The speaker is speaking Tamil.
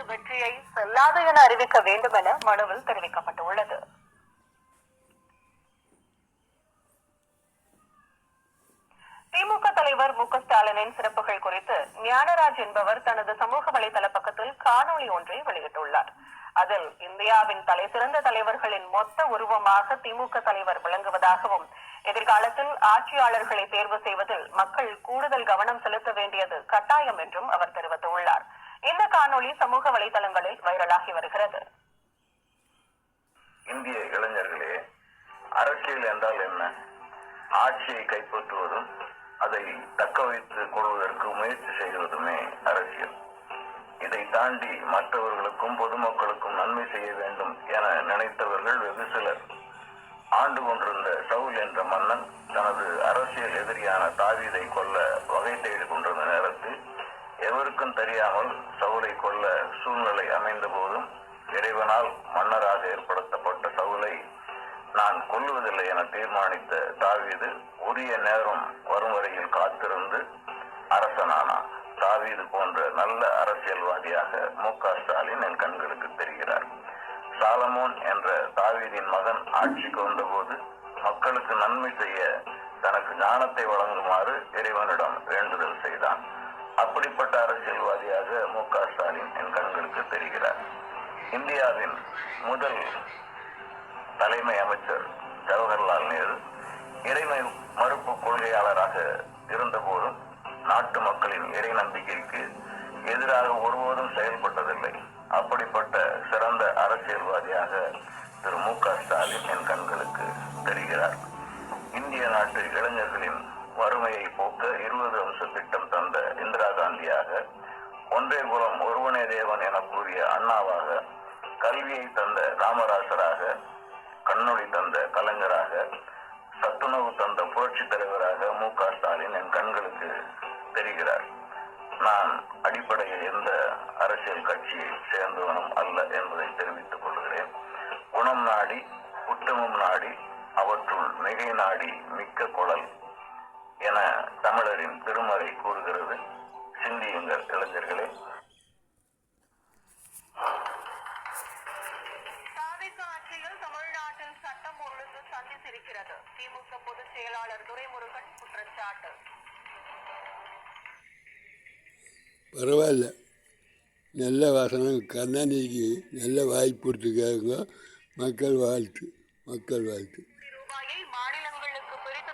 வெற்றியை செல்லாது என அறிவிக்க வேண்டும் என மனுவில் தெரிவிக்கப்பட்டுள்ளது. திமுக தலைவர் மு க ஸ்டாலினின் சிறப்புகள் குறித்து ஞானராஜ் என்பவர் தனது சமூக வலைதள பக்கத்தில் காணொலி ஒன்றை வெளியிட்டுள்ளார். அதில் இந்தியாவின் தலைசிறந்த தலைவர்களின் மொத்த உருவமாக திமுக தலைவர் விளங்குவதாகவும், எதிர்காலத்தில் ஆட்சியாளர்களை தேர்வு செய்வதில் மக்கள் கூடுதல் கவனம் செலுத்த வேண்டியது கட்டாயம் என்றும் அவர் தெரிவித்துள்ளார். இந்த காணொலி சமூக வலைதளங்களில் வைரலாகி வருகிறது. இந்திய இளைஞர்களே, அரசியல் என்றால் என்ன? ஆட்சியை கைப்பற்றுவதும் அதை தக்க வைத்துக் கொள்வதற்கு முயற்சி செய்வதுமே அரசியல். இதை தாண்டி மற்றவர்களுக்கும் பொதுமக்களுக்கும் நன்மை செய்ய வேண்டும் என நினைத்தவர்கள் வெகு சிலர். ஆண்டு கொண்டிருந்த சவுல் என்ற மன்னன் தனது அரசியல் எதிரியான தாவீதை கொல்ல வகை தேடி கொண்டிருந்த நேரத்தில் எவருக்கும் தெரியாமல் சவுலை கொல்ல சூழ்நிலை அமைந்த போதும் இறைவனால் மன்னராக ஏற்படுத்தப்பட்ட சவுலை நான் கொல்லுவதில்லை என தீர்மானித்த தாவீது உரிய நேரம் வரும் வரையில் காத்திருந்து அரசனானான். தாவீது போன்ற நல்ல அரசியல்வாதியாக மு க ஸ்டாலின் என் கண்களுக்கு தெரிகிறார். சாலமோன் என்ற தாவீதின் மகன் ஆட்சிக்கு வந்தபோது மக்களுக்கு நன்மை செய்ய தனக்கு ஞானத்தை வழங்குமாறு இறைவனிடம் வேண்டுதல் செய்தான். அப்படிப்பட்ட அரசியல்வாதியாக மு க ஸ்டாலின் என் கண்களுக்கு தெரிகிறார். இந்தியாவின் முதல் தலைமை அமைச்சர் ஜவஹர்லால் நேரு இறைமை மறுப்பு கொள்கையாளராக இருந்தபோதும் நாட்டு மக்களின் இறை நம்பிக்கைக்கு எதிராக ஒருபோதும் செயல்பட்டதில்லை. அப்படிப்பட்ட சிறந்த அரசியல்வாதியாக திரு மு க ஸ்டாலின் என் கண்களுக்கு தெரிகிறார். இந்திய நாட்டு இளைஞர்களின் வறுமையை போக்க 20 அம்ச திட்டம் தந்த இந்திரா காந்தியாக, ஒன்றே குலம் ஒருவனே தேவன் என கூறிய அண்ணாவாக, கல்வியை தந்த காமராசராக, கண்ணொளி தந்த கலைஞராக, சத்துணவு தந்த புரட்சி தலைவராக மு க ஸ்டாலின் என் கண்களுக்கு தெரிகிறார். நான் அடிப்படையில் எந்த அரசியல் கட்சியை சேர்ந்தவனும் அல்ல என்பதை தெரிவித்துக் கொள்கிறேன். குணம் நாடி உத்தமம் நாடி அவற்றுள் மிகை நாடி மிக்க குழல் என தமிழரின் திருமறை கூறுகிறது. சிந்தியுங்கள் இளைஞர்களே. தமிழ்நாட்டில் சட்டம் ஒழுங்கு சந்தித்திருக்கிறது. திமுக பொதுச் செயலாளர் துரைமுருகன் குற்றச்சாட்டு. பரவாயில்ல, நல்ல வாசனம். கருணாநிதிக்கு நல்ல வாய்ப்பு கொடுத்துருக்காங்க. மக்கள் வாழ்த்து.